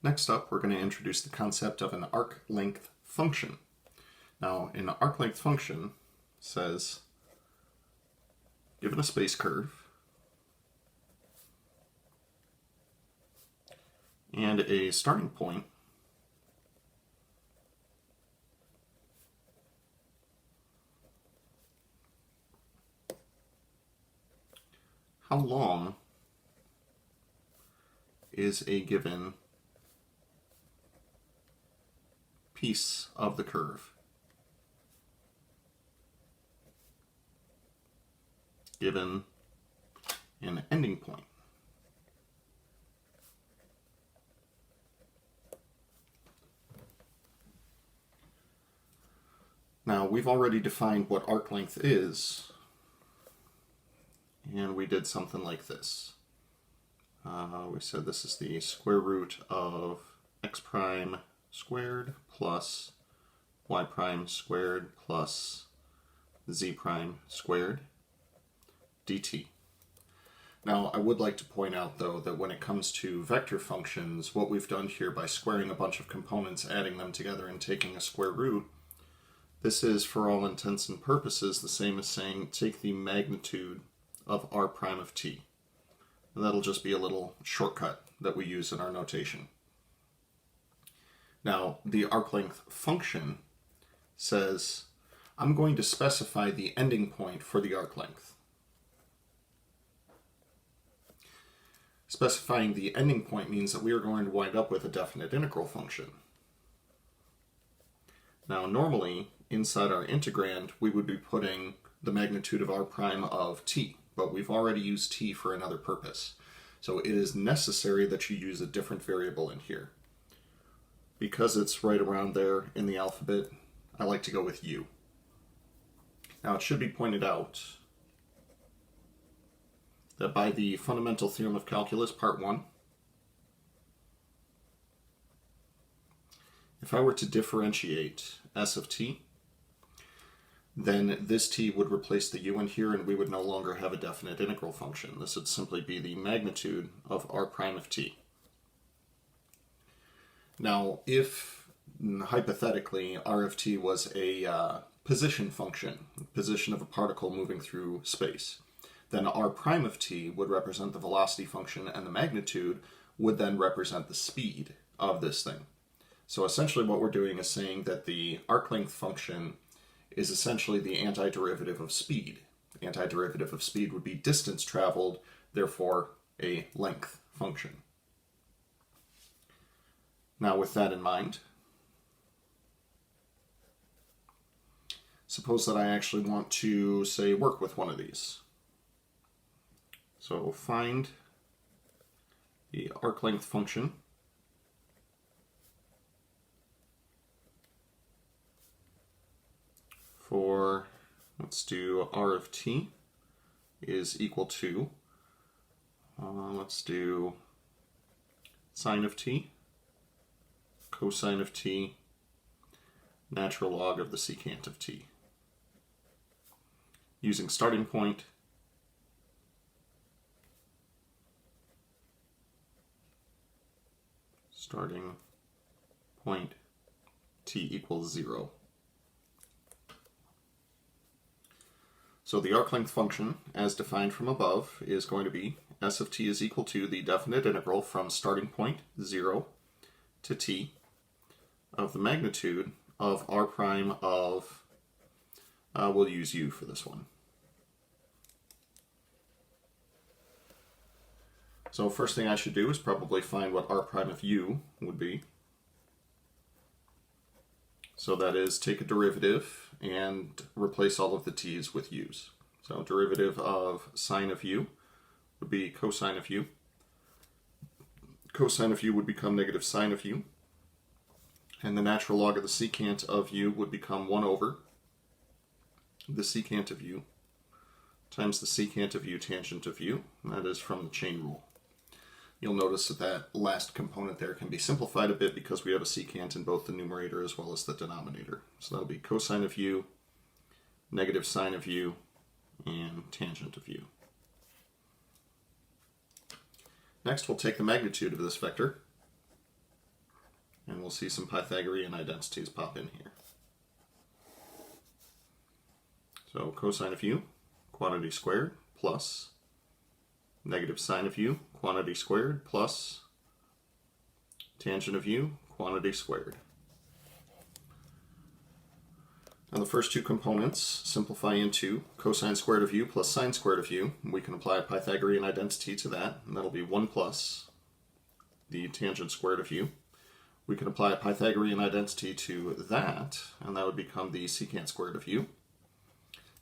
Next up, we're going to introduce the concept of an arc length function. Now, an arc length function says, given a space curve and a starting point, how long is a given piece of the curve given an ending point. Now, we've already defined what arc length is, and we did something like this. We said this is the square root of x prime squared plus y prime squared plus z prime squared dt. Now, I would like to point out, though, that when it comes to vector functions, what we've done here by squaring a bunch of components, adding them together, and taking a square root, this is, for all intents and purposes, the same as saying take the magnitude of r prime of t. And that'll just be a little shortcut that we use in our notation. Now, the arc length function says, I'm going to specify the ending point for the arc length. Specifying the ending point means that we are going to wind up with a definite integral function. Now, normally, inside our integrand, we would be putting the magnitude of r prime of t, but we've already used t for another purpose. So it is necessary that you use a different variable in here. Because it's right around there in the alphabet, I like to go with u. Now, it should be pointed out that by the fundamental theorem of calculus, part 1, if I were to differentiate s of t, then this t would replace the u in here, and we would no longer have a definite integral function. This would simply be the magnitude of r prime of t. Now, if hypothetically r of t was a position function, position of a particle moving through space, then r prime of t would represent the velocity function, and the magnitude would then represent the speed of this thing. So essentially what we're doing is saying that the arc length function is essentially the antiderivative of speed. The antiderivative of speed would be distance traveled, therefore a length function. Now, with that in mind, suppose that I actually want to, say, work with one of these. So find the arc length function for, let's do r of t is equal to, let's do sine of t, cosine of t, natural log of the secant of t. Using starting point, t equals 0. So the arc length function, as defined from above, is going to be s of t is equal to the definite integral from starting point 0 to t of the magnitude of r prime of, we'll use u for this one. So first thing I should do is probably find what r prime of u would be. So that is take a derivative and replace all of the t's with u's. So derivative of sine of u would be cosine of u. Cosine of u would become negative sine of u. And the natural log of the secant of u would become 1 over the secant of u times the secant of u tangent of u. And that is from the chain rule. You'll notice that that last component there can be simplified a bit because we have a secant in both the numerator as well as the denominator. So that'll be cosine of u, negative sine of u, and tangent of u. Next, we'll take the magnitude of this vector And we'll see some Pythagorean identities pop in here. So cosine of u, quantity squared, plus negative sine of u, quantity squared, plus tangent of u, quantity squared. Now the first two components simplify into cosine squared of u plus sine squared of u. We can apply a Pythagorean identity to that, and that'll be 1 plus the tangent squared of u. We can apply a Pythagorean identity to that, and that would become the secant squared of u.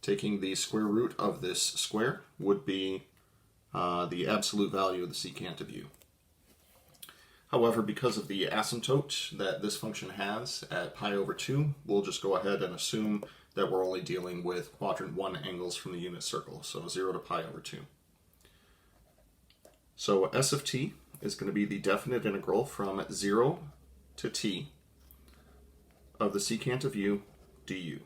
Taking the square root of this square would be the absolute value of the secant of u. However, because of the asymptote that this function has at pi over 2, we'll just go ahead and assume that we're only dealing with quadrant 1 angles from the unit circle, so 0 to pi over 2. So s of t is going to be the definite integral from 0 to t of the secant of u du.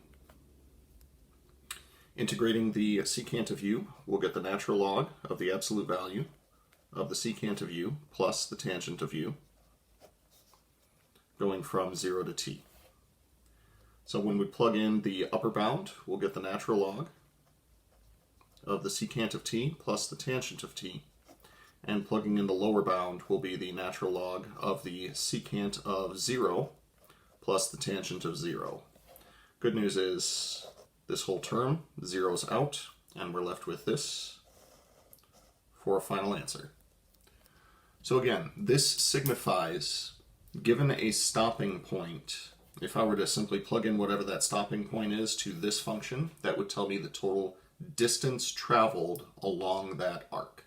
Integrating the secant of u, we'll get the natural log of the absolute value of the secant of u plus the tangent of u, going from 0 to t. So when we plug in the upper bound, we'll get the natural log of the secant of t plus the tangent of t, and plugging in the lower bound will be the natural log of the secant of 0 plus the tangent of 0. Good news is this whole term zeroes out, and we're left with this for a final answer. So again, this signifies, given a stopping point, if I were to simply plug in whatever that stopping point is to this function, that would tell me the total distance traveled along that arc.